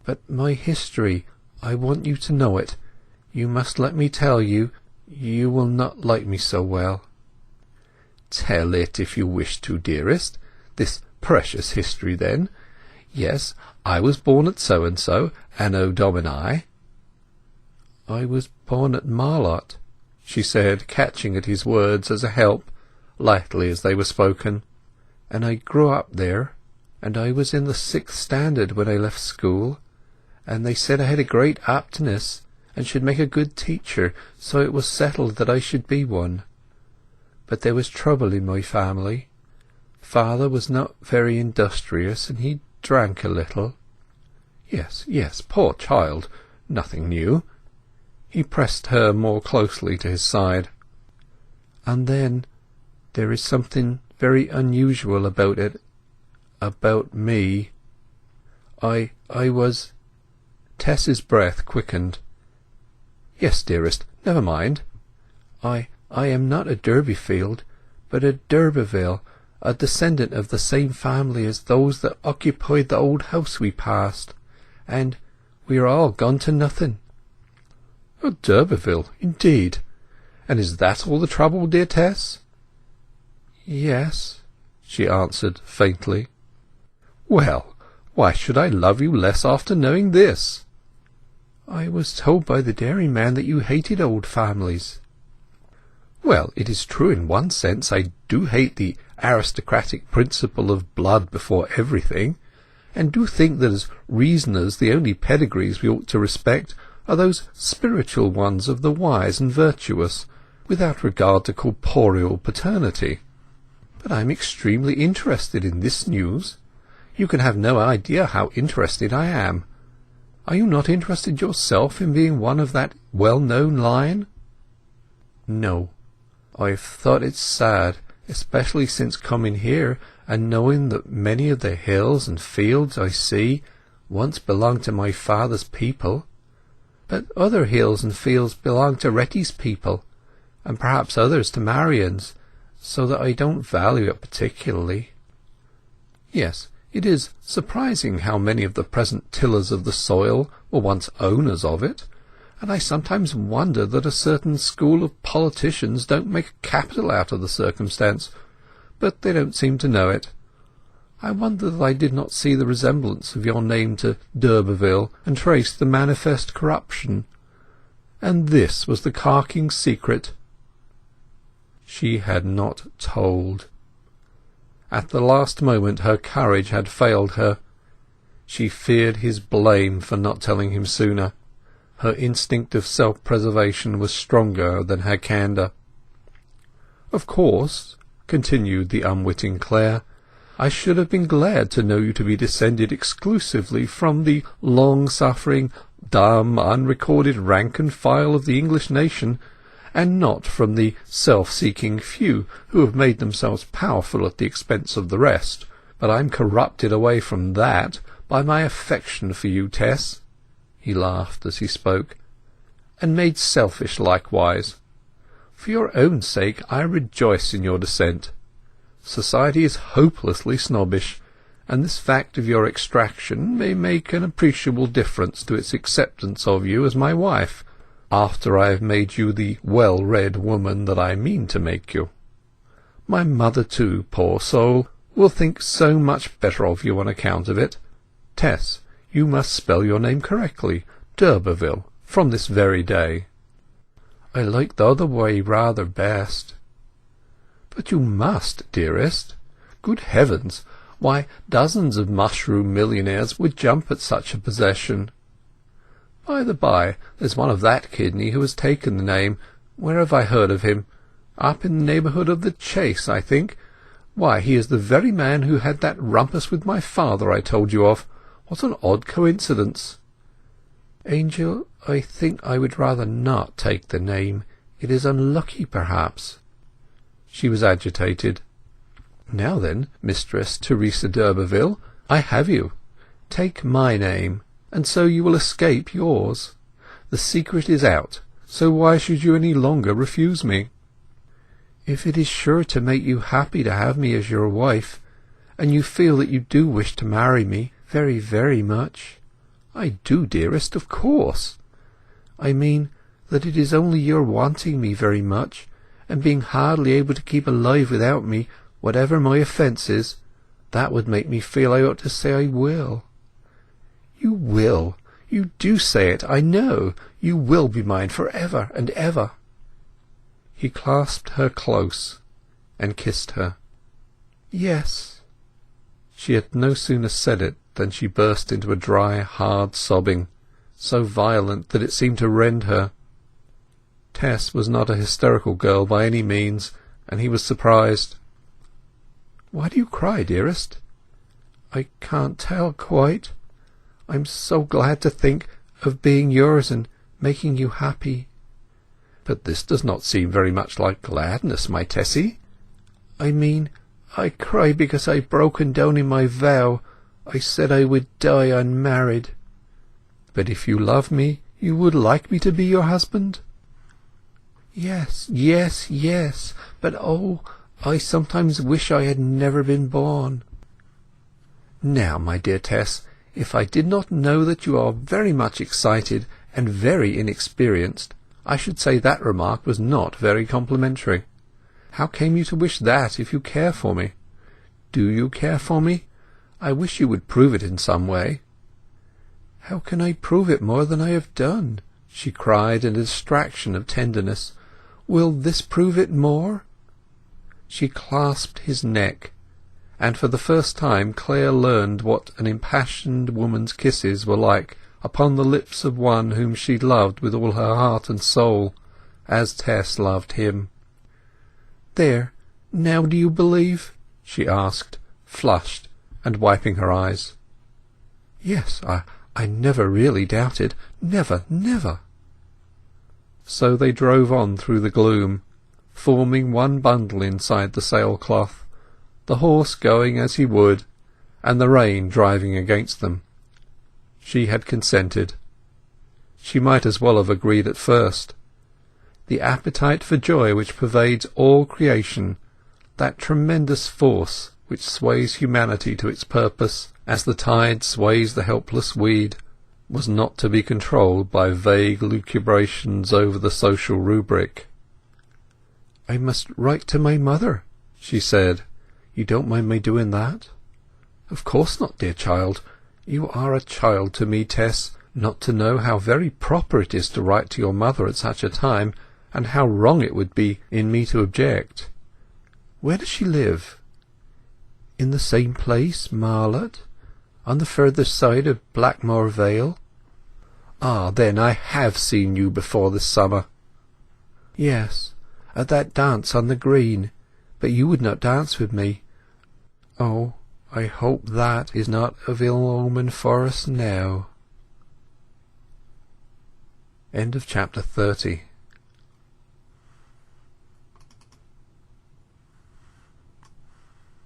But my history, I want you to know it. You must let me tell you. You will not like me so well." "Tell it if you wish to, dearest. This precious history, then. Yes, I was born at so-and-so, Anno Domini." "I was born at Marlott," she said, catching at his words as a help, lightly as they were spoken. "And I grew up there, and I was in the 6th standard when I left school, and they said I had a great aptness and should make a good teacher, so it was settled that I should be one. But there was trouble in my family. Father was not very industrious, and he drank a little." "Yes, yes, poor child. Nothing new." He pressed her more closely to his side. "And then there is something very unusual about it, about me. I was—" Tess's breath quickened. "Yes, dearest, never mind." I am not a Durbeyfield, but a d'Urberville, a descendant of the same family as those that occupied the old house we passed, and we are all gone to nothing." "A d'Urberville, indeed! And is that all the trouble, dear Tess?" "Yes," she answered faintly. "Well, why should I love you less after knowing this?" "I was told by the dairyman that you hated old families." "Well, it is true in one sense. I do hate the aristocratic principle of blood before everything, and do think that as reasoners the only pedigrees we ought to respect are those spiritual ones of the wise and virtuous, without regard to corporeal paternity. But I am extremely interested in this news. You can have no idea how interested I am. Are you not interested yourself in being one of that well-known line?" "No. I've thought it sad, especially since coming here and knowing that many of the hills and fields I see once belonged to my father's people. But other hills and fields belong to Retty's people, and perhaps others to Marian's, so that I don't value it particularly." "Yes, it is surprising how many of the present tillers of the soil were once owners of it, and I sometimes wonder that a certain school of politicians don't make capital out of the circumstance, but they don't seem to know it. I wonder that I did not see the resemblance of your name to d'Urberville and trace the manifest corruption. And this was the carking secret." She had not told. At the last moment her courage had failed her. She feared his blame for not telling him sooner. Her instinct of self-preservation was stronger than her candour. "Of course," continued the unwitting Clare, "I should have been glad to know you to be descended exclusively from the long-suffering, dumb, unrecorded rank and file of the English nation, and not from the self-seeking few who have made themselves powerful at the expense of the rest. But I'm corrupted away from that by my affection for you, Tess," he laughed as he spoke, "and made selfish likewise. For your own sake I rejoice in your descent. Society is hopelessly snobbish, and this fact of your extraction may make an appreciable difference to its acceptance of you as my wife, after I have made you the well-read woman that I mean to make you. My mother, too, poor soul, will think so much better of you on account of it. Tess, you must spell your name correctly, d'Urberville, from this very day." "I like the other way rather best." "But you must, dearest. Good heavens! Why, dozens of mushroom millionaires would jump at such a possession. By the by, there's one of that kidney who has taken the name. Where have I heard of him? Up in the neighbourhood of the Chase, I think. Why, he is the very man who had that rumpus with my father I told you of. What an odd coincidence!" "Angel, I think I would rather not take the name. It is unlucky, perhaps." She was agitated. "Now then, Mistress Teresa d'Urberville, I have you. Take my name, and so you will escape yours. The secret is out, so why should you any longer refuse me?" "If it is sure to make you happy to have me as your wife, and you feel that you do wish to marry me very, very much, "I do, dearest, of course. I mean that it is only your wanting me very much, and being hardly able to keep alive without me, whatever my offence is, that would make me feel I ought to say I will." "You will. You do say it, I know. You will be mine for ever and ever." He clasped her close and kissed her. "Yes." She had no sooner said it than she burst into a dry, hard sobbing, so violent that it seemed to rend her. Tess was not a hysterical girl by any means, and he was surprised. "Why do you cry, dearest?" "I can't tell quite. I'm so glad to think of being yours and making you happy." "But this does not seem very much like gladness, my Tessie." "I mean, I cry because I've broken down in my vow. I said I would die unmarried." "But if you love me, you would like me to be your husband?" "Yes, yes, yes. But oh, I sometimes wish I had never been born." "Now, my dear Tess, if I did not know that you are very much excited and very inexperienced, I should say that remark was not very complimentary. How came you to wish that if you care for me? Do you care for me? I wish you would prove it in some way." "How can I prove it more than I have done?" she cried in a distraction of tenderness. "Will this prove it more?" She clasped his neck, and for the first time Clare learned what an impassioned woman's kisses were like upon the lips of one whom she loved with all her heart and soul, as Tess loved him. "There, now do you believe?" she asked, flushed and wiping her eyes. "Yes, I never really doubted. Never, never." So they drove on through the gloom, forming one bundle inside the sailcloth, the horse going as he would, and the rain driving against them. She had consented. She might as well have agreed at first. The appetite for joy which pervades all creation, that tremendous force which sways humanity to its purpose as the tide sways the helpless weed, was not to be controlled by vague lucubrations over the social rubric. "I must write to my mother," she said. "You don't mind my doing that?" "Of course not, dear child. You are a child to me, Tess, not to know how very proper it is to write to your mother at such a time, and how wrong it would be in me to object." "Where does she live?" "In the same place, Marlott, on the further side of Blackmore Vale." "Ah, then I have seen you before this summer." "Yes, at that dance on the green, but you would not dance with me. Oh, I hope that is not of ill omen for us now." End of chapter 30.